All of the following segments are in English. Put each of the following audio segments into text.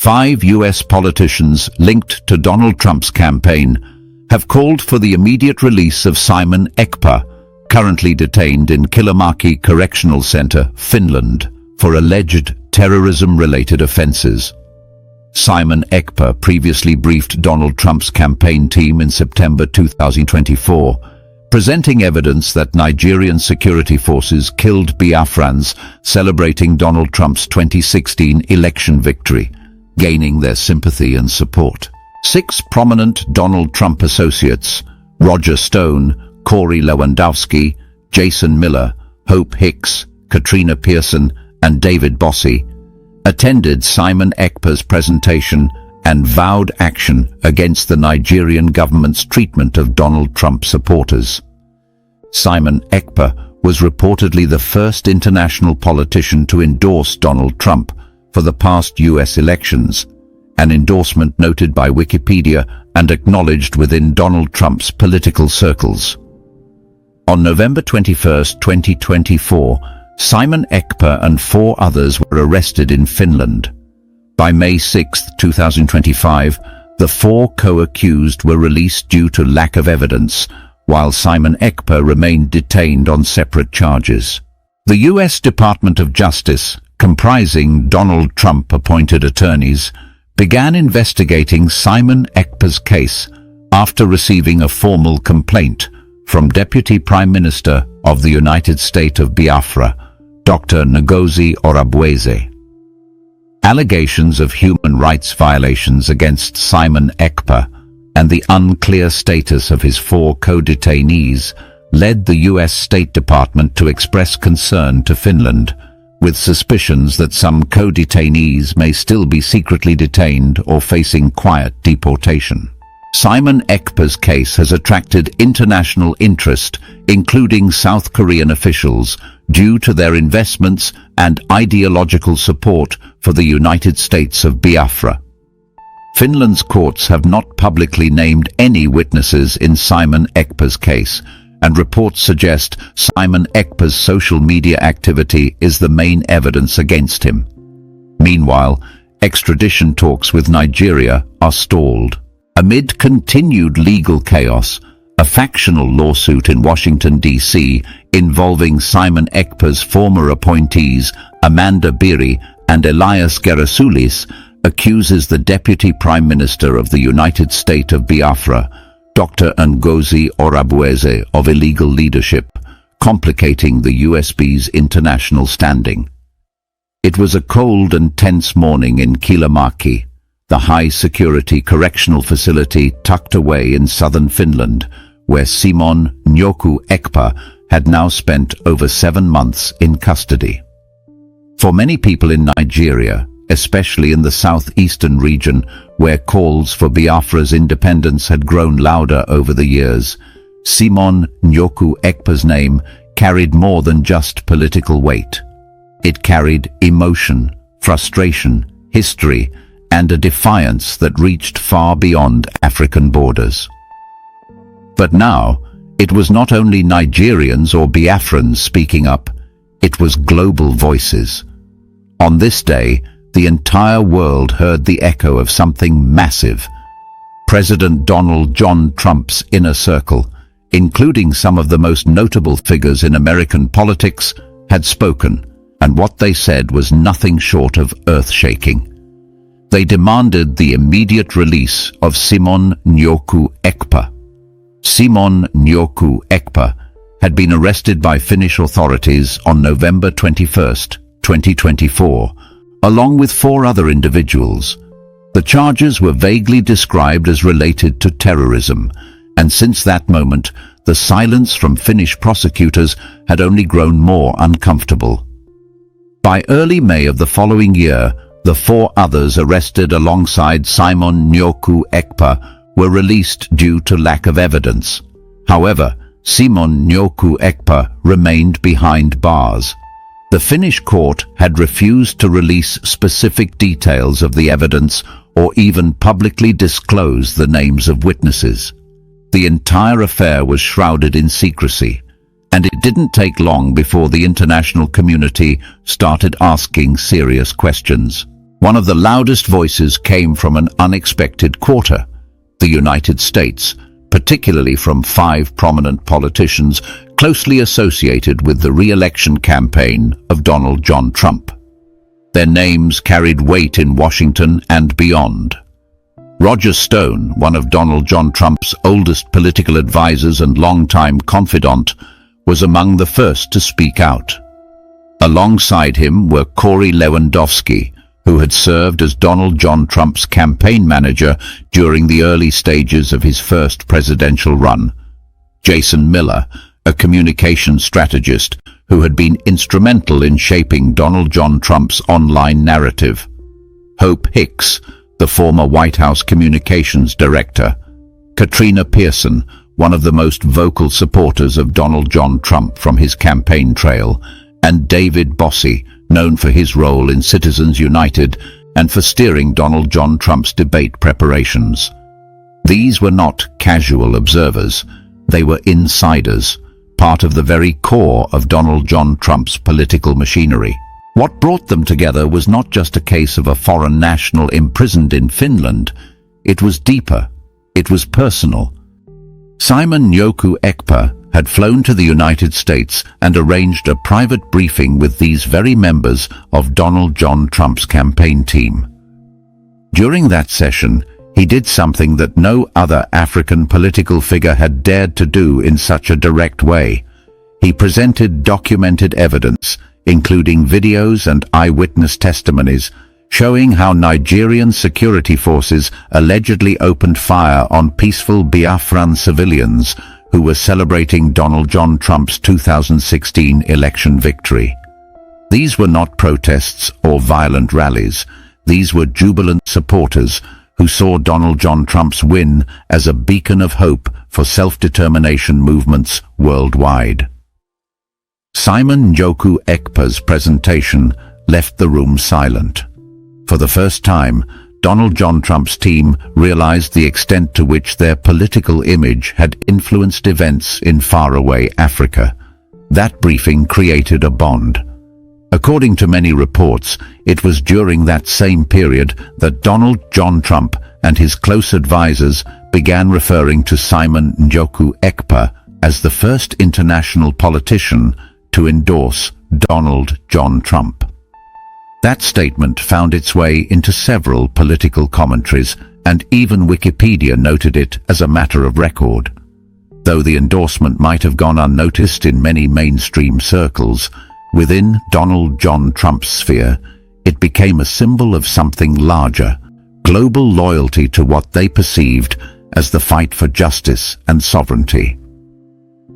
5 U.S. politicians linked to Donald Trump's campaign have called for the immediate release of Simon Ekpa, currently detained in Kilomäki Correctional Center, Finland, for alleged terrorism-related offenses. Simon Ekpa previously briefed Donald Trump's campaign team in September 2024, presenting evidence that Nigerian security forces killed Biafrans celebrating Donald Trump's 2016 election victory, gaining their sympathy and support. 6 prominent Donald Trump associates, Roger Stone, Corey Lewandowski, Jason Miller, Hope Hicks, Katrina Pearson, and David Bossie, attended Simon Ekpa's presentation and vowed action against the Nigerian government's treatment of Donald Trump supporters. Simon Ekpa was reportedly the first international politician to endorse Donald Trump for the past U.S. elections, an endorsement noted by Wikipedia and acknowledged within Donald Trump's political circles. On November 21, 2024, Simon Ekpa and 4 others were arrested in Finland. By May 6, 2025, the 4 co-accused were released due to lack of evidence, while Simon Ekpa remained detained on separate charges. The U.S. Department of Justice, comprising Donald Trump-appointed attorneys, began investigating Simon Ekpa's case after receiving a formal complaint from Deputy Prime Minister of the United States of Biafra, Dr. Ngozi Orubueze. Allegations of human rights violations against Simon Ekpa and the unclear status of his 4 co-detainees led the U.S. State Department to express concern to Finland, with suspicions that some co-detainees may still be secretly detained or facing quiet deportation. Simon Ekpa's case has attracted international interest, including South Korean officials, due to their investments and ideological support for the United States of Biafra. Finland's courts have not publicly named any witnesses in Simon Ekpa's case, and reports suggest Simon Ekpa's social media activity is the main evidence against him. Meanwhile, extradition talks with Nigeria are stalled. Amid continued legal chaos, a factional lawsuit in Washington, D.C. involving Simon Ekpa's former appointees Amanda Biri and Elias Gerasulis accuses the Deputy Prime Minister of the United States of Biafra, Dr. Ngozi Orubueze, of illegal leadership, complicating the USB's international standing. It was a cold and tense morning in Kilomäki, the high-security correctional facility tucked away in southern Finland, where Simon Nyoku Ekpa had now spent over 7 months in custody. For many people in Nigeria, especially in the southeastern region, where calls for Biafra's independence had grown louder over the years, Simon Nyoku Ekpa's name carried more than just political weight. It carried emotion, frustration, history, and a defiance that reached far beyond African borders. But now, it was not only Nigerians or Biafrans speaking up, it was global voices. On this day, the entire world heard the echo of something massive. President Donald John Trump's inner circle, including some of the most notable figures in American politics, had spoken, and what they said was nothing short of earth-shaking. They demanded the immediate release of Simon Nyoku Ekpa. Simon Nyoku Ekpa had been arrested by Finnish authorities on November 21, 2024, along with 4 other individuals. The charges were vaguely described as related to terrorism, and since that moment, the silence from Finnish prosecutors had only grown more uncomfortable. By early May of the following year, the 4 others arrested alongside Simon Nyoku Ekpa were released due to lack of evidence. However, Simon Nyoku Ekpa remained behind bars. The Finnish court had refused to release specific details of the evidence or even publicly disclose the names of witnesses. The entire affair was shrouded in secrecy, and it didn't take long before the international community started asking serious questions. One of the loudest voices came from an unexpected quarter, the United States, particularly from 5 prominent politicians closely associated with the re-election campaign of Donald John Trump. Their names carried weight in Washington and beyond. Roger Stone, one of Donald John Trump's oldest political advisors and longtime confidant, was among the first to speak out. Alongside him were Corey Lewandowski, who had served as Donald John Trump's campaign manager during the early stages of his first presidential run, Jason Miller, a communications strategist who had been instrumental in shaping Donald John Trump's online narrative, Hope Hicks, the former White House communications director, Katrina Pearson, one of the most vocal supporters of Donald John Trump from his campaign trail, and David Bossie, known for his role in Citizens United and for steering Donald John Trump's debate preparations. These were not casual observers, they were insiders, part of the very core of Donald John Trump's political machinery. What brought them together was not just a case of a foreign national imprisoned in Finland. It was deeper. It was personal. Simon Yoku Ekpa had flown to the United States and arranged a private briefing with these very members of Donald John Trump's campaign team. During that session, he did something that no other African political figure had dared to do in such a direct way. He presented documented evidence, including videos and eyewitness testimonies, showing how Nigerian security forces allegedly opened fire on peaceful Biafran civilians who were celebrating Donald John Trump's 2016 election victory. These were not protests or violent rallies. These were jubilant supporters who saw Donald John Trump's win as a beacon of hope for self-determination movements worldwide. Simon Yoku Ekpa's presentation left the room silent. For the first time, Donald John Trump's team realized the extent to which their political image had influenced events in faraway Africa. That briefing created a bond. According to many reports, it was during that same period that Donald John Trump and his close advisors began referring to Simon Yoku Ekpa as the first international politician to endorse Donald John Trump. That statement found its way into several political commentaries, and even Wikipedia noted it as a matter of record. Though the endorsement might have gone unnoticed in many mainstream circles, within Donald John Trump's sphere, it became a symbol of something larger, global loyalty to what they perceived as the fight for justice and sovereignty.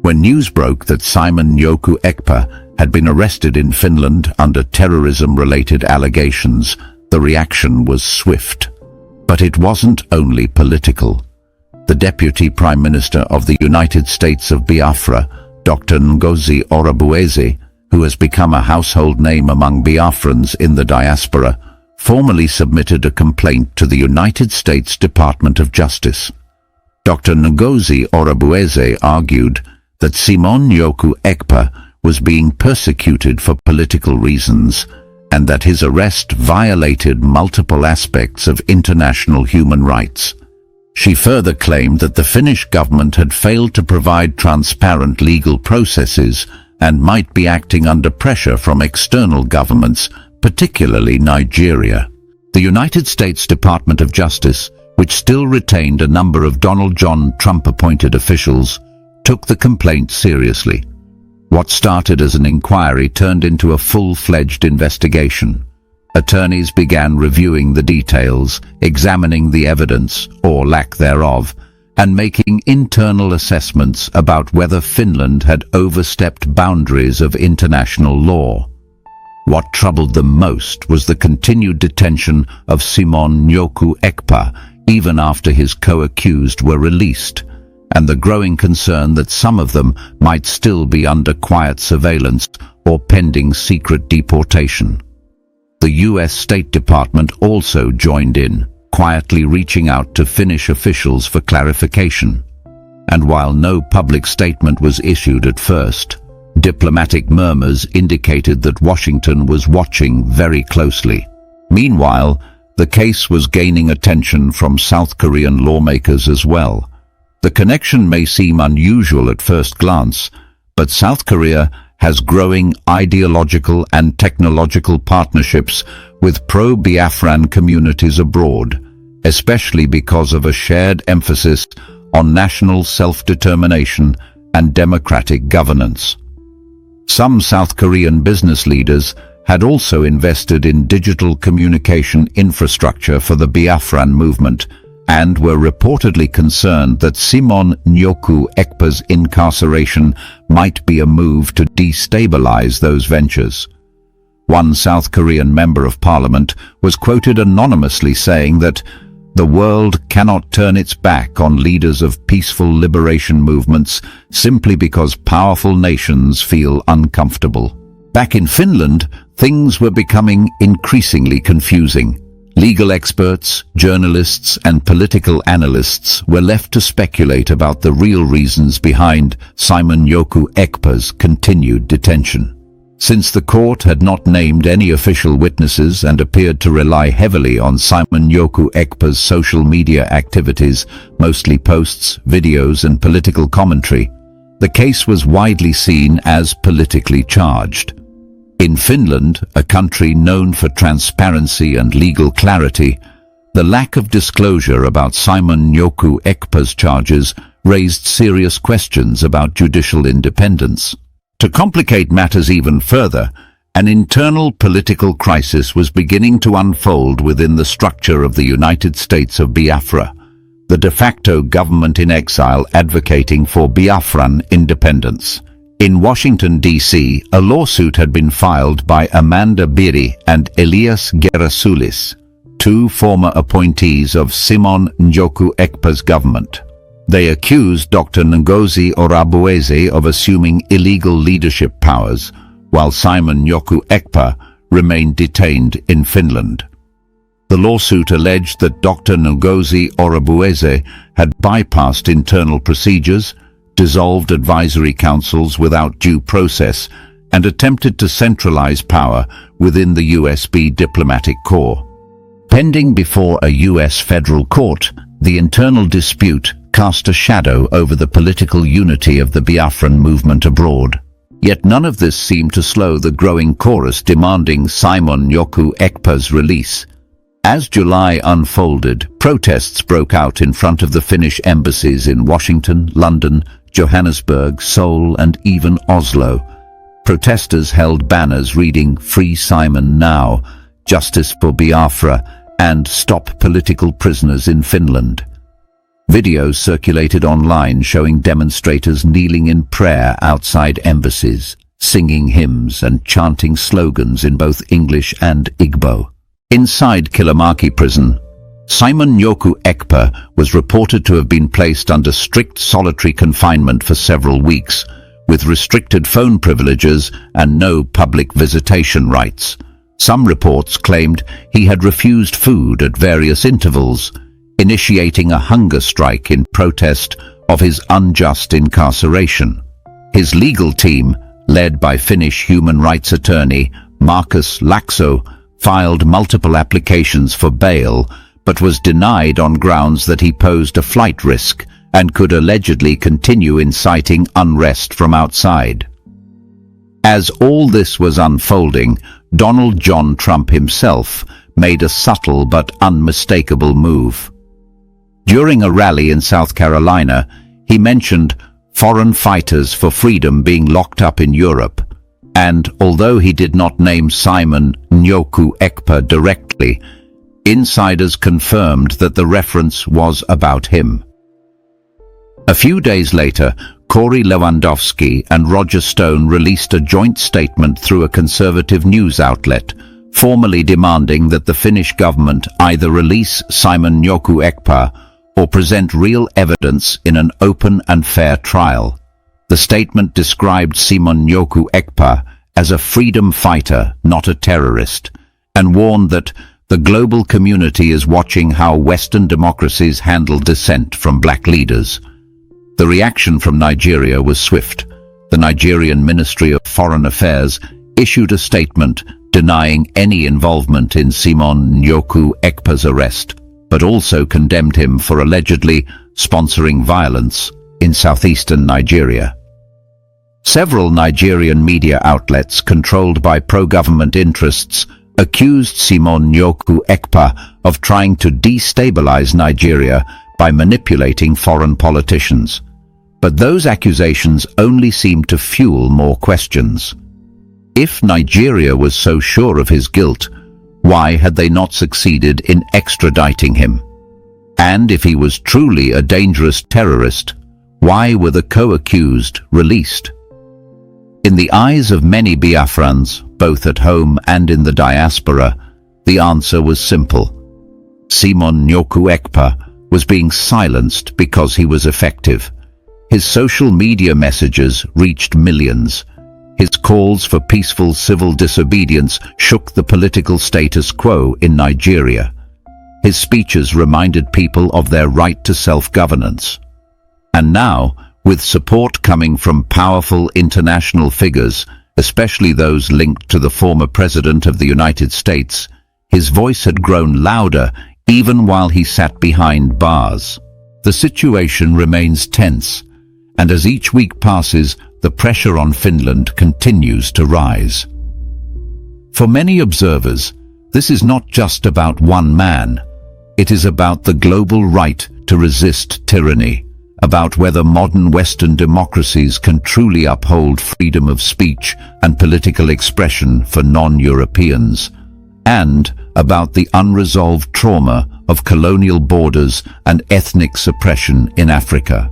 When news broke that Simon Yoku Ekpa had been arrested in Finland under terrorism-related allegations, the reaction was swift. But it wasn't only political. The Deputy Prime Minister of the United States of Biafra, Dr. Ngozi Orubueze, who has become a household name among Biafrans in the diaspora, formally submitted a complaint to the United States Department of Justice. Dr. Ngozi Orubueze argued that Simon Yoku Ekpa was being persecuted for political reasons and that his arrest violated multiple aspects of international human rights. She further claimed that the Finnish government had failed to provide transparent legal processes and might be acting under pressure from external governments, particularly Nigeria. The United States Department of Justice, which still retained a number of Donald John Trump-appointed officials, took the complaint seriously. What started as an inquiry turned into a full-fledged investigation. Attorneys began reviewing the details, examining the evidence, or lack thereof, and making internal assessments about whether Finland had overstepped boundaries of international law. What troubled them most was the continued detention of Simon Yoku Ekpa, even after his co-accused were released, and the growing concern that some of them might still be under quiet surveillance or pending secret deportation. The U.S. State Department also joined in, quietly reaching out to Finnish officials for clarification. And while no public statement was issued at first, diplomatic murmurs indicated that Washington was watching very closely. Meanwhile, the case was gaining attention from South Korean lawmakers as well. The connection may seem unusual at first glance, but South Korea has growing ideological and technological partnerships with pro-Biafran communities abroad, especially because of a shared emphasis on national self-determination and democratic governance. Some South Korean business leaders had also invested in digital communication infrastructure for the Biafran movement and were reportedly concerned that Simon Nyoku Ekpa's incarceration might be a move to destabilize those ventures. One South Korean member of parliament was quoted anonymously saying that the world cannot turn its back on leaders of peaceful liberation movements simply because powerful nations feel uncomfortable. Back in Finland, things were becoming increasingly confusing. Legal experts, journalists, and political analysts were left to speculate about the real reasons behind Simon Nyoku Ekpa's continued detention. Since the court had not named any official witnesses and appeared to rely heavily on Simon Nyoku Ekpa's social media activities, mostly posts, videos, and political commentary, the case was widely seen as politically charged. In Finland, a country known for transparency and legal clarity, the lack of disclosure about Simon Nyoku Ekpa's charges raised serious questions about judicial independence. To complicate matters even further, an internal political crisis was beginning to unfold within the structure of the United States of Biafra, the de facto government in exile advocating for Biafran independence. In Washington, D.C., a lawsuit had been filed by Amanda Biri and Elias Gerasulis, two former appointees of Simon Nyoku Ekpa's government. They accused Dr. Ngozi Orabueze of assuming illegal leadership powers, while Simon Nyoku Ekpa remained detained in Finland. The lawsuit alleged that Dr. Ngozi Orabueze had bypassed internal procedures, dissolved advisory councils without due process, and attempted to centralize power within the USB diplomatic corps. Pending before a U.S. federal court, the internal dispute cast a shadow over the political unity of the Biafran movement abroad. Yet none of this seemed to slow the growing chorus demanding Simon Nyoku Ekpa's release. As July unfolded, protests broke out in front of the Finnish embassies in Washington, London, Johannesburg, Seoul, and even Oslo. Protesters held banners reading "Free Simon Now," "Justice for Biafra," and "Stop Political Prisoners in Finland." Videos circulated online showing demonstrators kneeling in prayer outside embassies, singing hymns and chanting slogans in both English and Igbo. Inside Kilimaki prison, Simon Nyoku Ekpa was reported to have been placed under strict solitary confinement for several weeks, with restricted phone privileges and no public visitation rights. Some reports claimed he had refused food at various intervals, initiating a hunger strike in protest of his unjust incarceration. His legal team, led by Finnish human rights attorney Markus Laakso, filed multiple applications for bail, but was denied on grounds that he posed a flight risk and could allegedly continue inciting unrest from outside. As all this was unfolding, Donald John Trump himself made a subtle but unmistakable move. During a rally in South Carolina, he mentioned foreign fighters for freedom being locked up in Europe, and although he did not name Simon Nyoku Ekpa directly, insiders confirmed that the reference was about him. A few days later, Corey Lewandowski and Roger Stone released a joint statement through a conservative news outlet, formally demanding that the Finnish government either release Simon Nyoku Ekpa or present real evidence in an open and fair trial. The statement described Simon Nyoku Ekpa as a freedom fighter, not a terrorist, and warned that the global community is watching how Western democracies handle dissent from black leaders. The reaction from Nigeria was swift. The Nigerian Ministry of Foreign Affairs issued a statement denying any involvement in Simon Nyoku Ekpa's arrest, but also condemned him for allegedly sponsoring violence in southeastern Nigeria. Several Nigerian media outlets controlled by pro-government interests accused Simon Nyoku Ekpa of trying to destabilize Nigeria by manipulating foreign politicians. But those accusations only seemed to fuel more questions. If Nigeria was so sure of his guilt, why had they not succeeded in extraditing him? And if he was truly a dangerous terrorist, why were the co-accused released? In the eyes of many Biafrans, both at home and in the diaspora, the answer was simple. Simon Nyoku Ekpa was being silenced because he was effective. His social media messages reached millions. His calls for peaceful civil disobedience shook the political status quo in Nigeria. His speeches reminded people of their right to self-governance. And now, with support coming from powerful international figures, especially those linked to the former President of the United States, his voice had grown louder even while he sat behind bars. The situation remains tense, and as each week passes, the pressure on Finland continues to rise. For many observers, this is not just about one man. It is about the global right to resist tyranny, about whether modern Western democracies can truly uphold freedom of speech and political expression for non-Europeans, and about the unresolved trauma of colonial borders and ethnic suppression in Africa.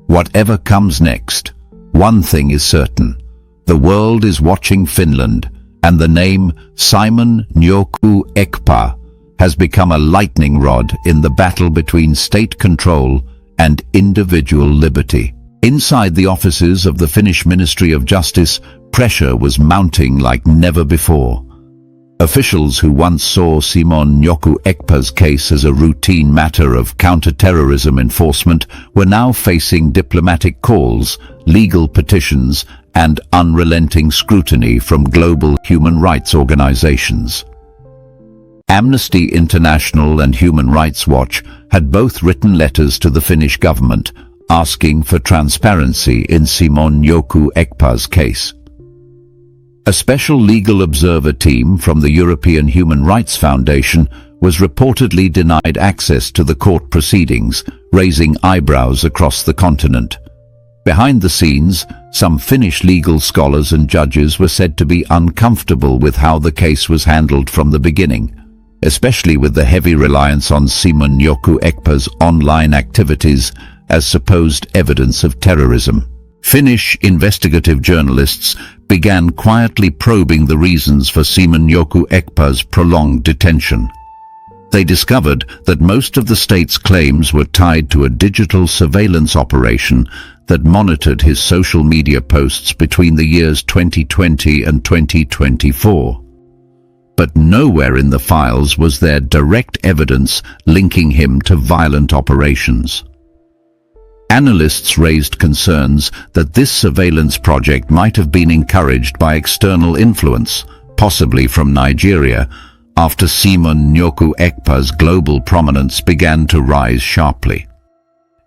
Whatever comes next, one thing is certain: the world is watching Finland, and the name Simon Nyoku Ekpa has become a lightning rod in the battle between state control and individual liberty. Inside the offices of the Finnish Ministry of Justice, pressure was mounting like never before. Officials who once saw Simon Nyoku Ekpa's case as a routine matter of counter-terrorism enforcement were now facing diplomatic calls, legal petitions, and unrelenting scrutiny from global human rights organizations. Amnesty International and Human Rights Watch had both written letters to the Finnish government asking for transparency in Simon Nyoku Ekpa's case. A special legal observer team from the European Human Rights Foundation was reportedly denied access to the court proceedings, raising eyebrows across the continent. Behind the scenes, some Finnish legal scholars and judges were said to be uncomfortable with how the case was handled from the beginning, especially with the heavy reliance on Simon Nyoku Ekpa's online activities as supposed evidence of terrorism. Finnish investigative journalists began quietly probing the reasons for Simon Nyoku Ekpa's prolonged detention. They discovered that most of the state's claims were tied to a digital surveillance operation that monitored his social media posts between the years 2020 and 2024. But nowhere in the files was there direct evidence linking him to violent operations. Analysts raised concerns that this surveillance project might have been encouraged by external influence, possibly from Nigeria, after Simon Nyoku Ekpa's global prominence began to rise sharply.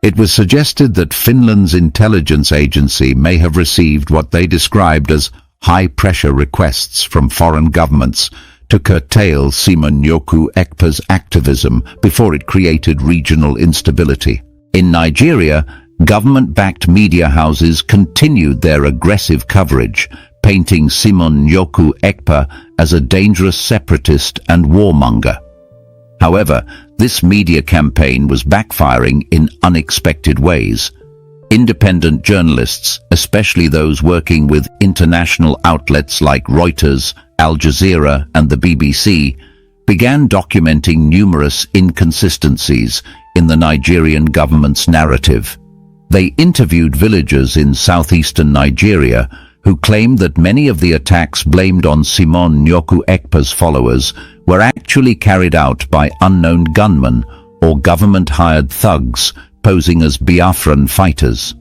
It was suggested that Finland's intelligence agency may have received what they described as high-pressure requests from foreign governments to curtail Simon Nyoku Ekpa's activism before it created regional instability. In Nigeria, government-backed media houses continued their aggressive coverage, painting Simon Nyoku Ekpa as a dangerous separatist and warmonger. However, this media campaign was backfiring in unexpected ways. Independent journalists, especially those working with international outlets like Reuters, Al Jazeera, and the BBC, began documenting numerous inconsistencies in the Nigerian government's narrative. They interviewed villagers in southeastern Nigeria who claimed that many of the attacks blamed on Simon Nyoku Ekpa's followers were actually carried out by unknown gunmen or government-hired thugs posing as Biafran fighters.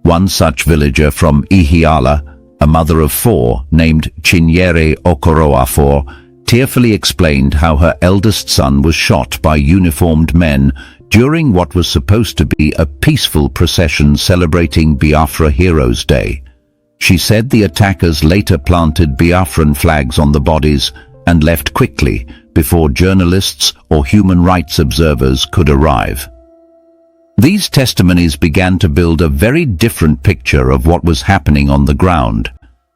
One such villager from Ihiala, a mother of four named Chinyere Okoroafor, tearfully explained how her eldest son was shot by uniformed men during what was supposed to be a peaceful procession celebrating Biafra Heroes Day. She said the attackers later planted Biafran flags on the bodies and left quickly before journalists or human rights observers could arrive. These testimonies began to build a very different picture of what was happening on the ground.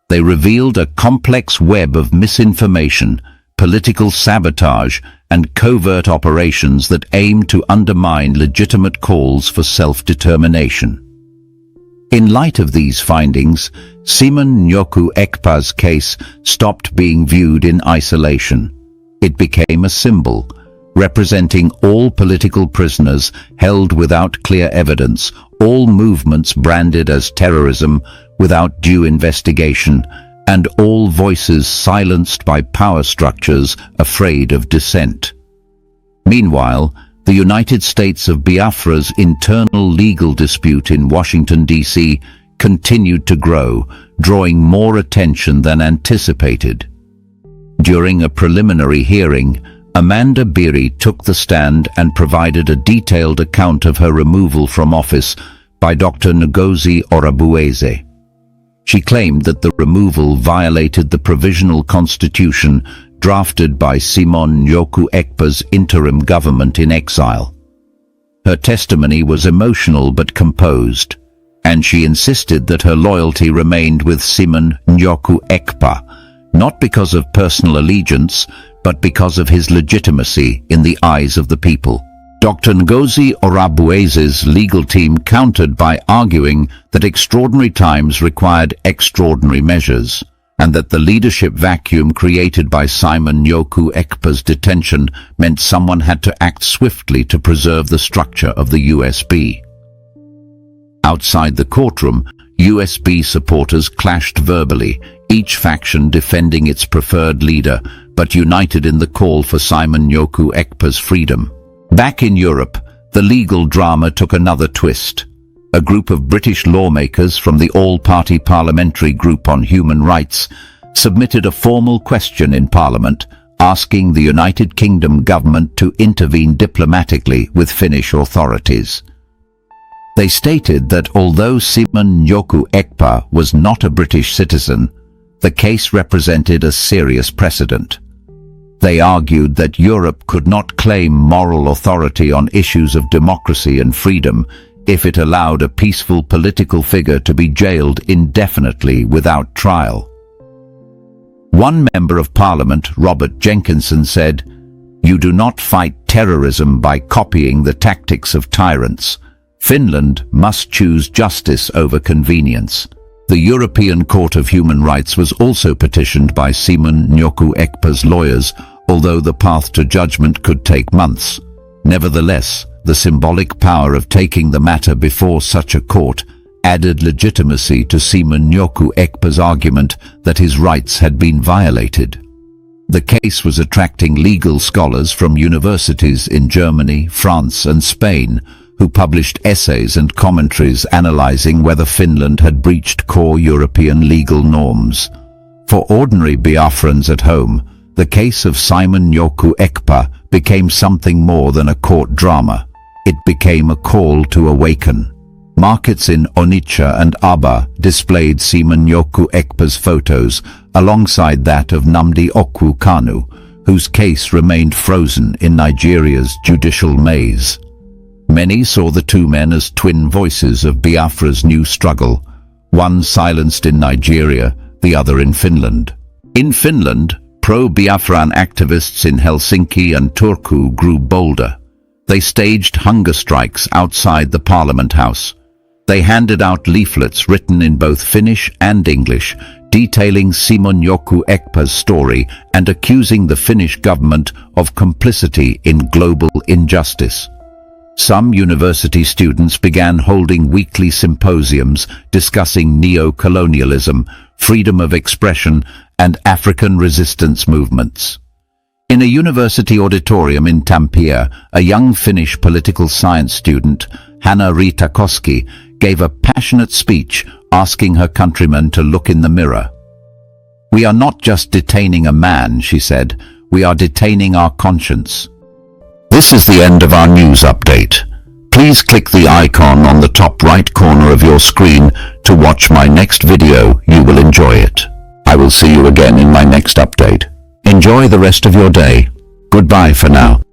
They revealed a complex web of misinformation, political sabotage, and covert operations that aimed to undermine legitimate calls for self-determination. In light of these findings, Simon Nyoku Ekpa's case stopped being viewed in isolation. It became a symbol, representing all political prisoners held without clear evidence, all movements branded as terrorism without due investigation, and all voices silenced by power structures afraid of dissent. Meanwhile, the United States of Biafra's internal legal dispute in Washington, D.C. continued to grow, drawing more attention than anticipated. During a preliminary hearing, Amanda Beery took the stand and provided a detailed account of her removal from office by Dr. Ngozi Orabueze. She claimed that the removal violated the provisional constitution drafted by Simon Nyoku Ekpa's interim government in exile. Her testimony was emotional but composed, and she insisted that her loyalty remained with Simon Nyoku Ekpa, not because of personal allegiance, but because of his legitimacy in the eyes of the people. Dr. Ngozi Orabueze's legal team countered by arguing that extraordinary times required extraordinary measures, and that the leadership vacuum created by Simon Nyoku Ekpa's detention meant someone had to act swiftly to preserve the structure of the USB. Outside the courtroom, USB supporters clashed verbally, each faction defending its preferred leader, but united in the call for Simon Nyoku Ekpa's freedom. Back in Europe, the legal drama took another twist. A group of British lawmakers from the All-Party Parliamentary Group on Human Rights submitted a formal question in Parliament asking the United Kingdom government to intervene diplomatically with Finnish authorities. They stated that although Simon Nyoku Ekpa was not a British citizen, the case represented a serious precedent. They argued that Europe could not claim moral authority on issues of democracy and freedom if it allowed a peaceful political figure to be jailed indefinitely without trial. One member of Parliament, Robert Jenkinson, said, "You do not fight terrorism by copying the tactics of tyrants. Finland must choose justice over convenience." The European Court of Human Rights was also petitioned by Simon Nyoku Ekpa's lawyers, although the path to judgment could take months. Nevertheless, the symbolic power of taking the matter before such a court added legitimacy to Simon Nyoku Ekpa's argument that his rights had been violated. The case was attracting legal scholars from universities in Germany, France, and Spain, who published essays and commentaries analyzing whether Finland had breached core European legal norms. For ordinary Biafrans at home, the case of Simon Nyoku Ekpa became something more than a court drama. It became a call to awaken. Markets in Onitsha and Aba displayed Simon Nyoku Ekpa's photos alongside that of Nnamdi Okwu Kanu, whose case remained frozen in Nigeria's judicial maze. Many saw the two men as twin voices of Biafra's new struggle, one silenced in Nigeria, the other in Finland. In Finland, pro-Biafran activists in Helsinki and Turku grew bolder. They staged hunger strikes outside the Parliament House. They handed out leaflets written in both Finnish and English, detailing Simon Nyoku Ekpa's story and accusing the Finnish government of complicity in global injustice. Some university students began holding weekly symposiums discussing neo-colonialism, freedom of expression, and African resistance movements. In a university auditorium in Tampere, a young Finnish political science student, Hanna Riitakoski, gave a passionate speech asking her countrymen to look in the mirror. "We are not just detaining a man," she said, "we are detaining our conscience." This is the end of our news update. Please click the icon on the top right corner of your screen to watch my next video. You will enjoy it. I will see you again in my next update. Enjoy the rest of your day. Goodbye for now.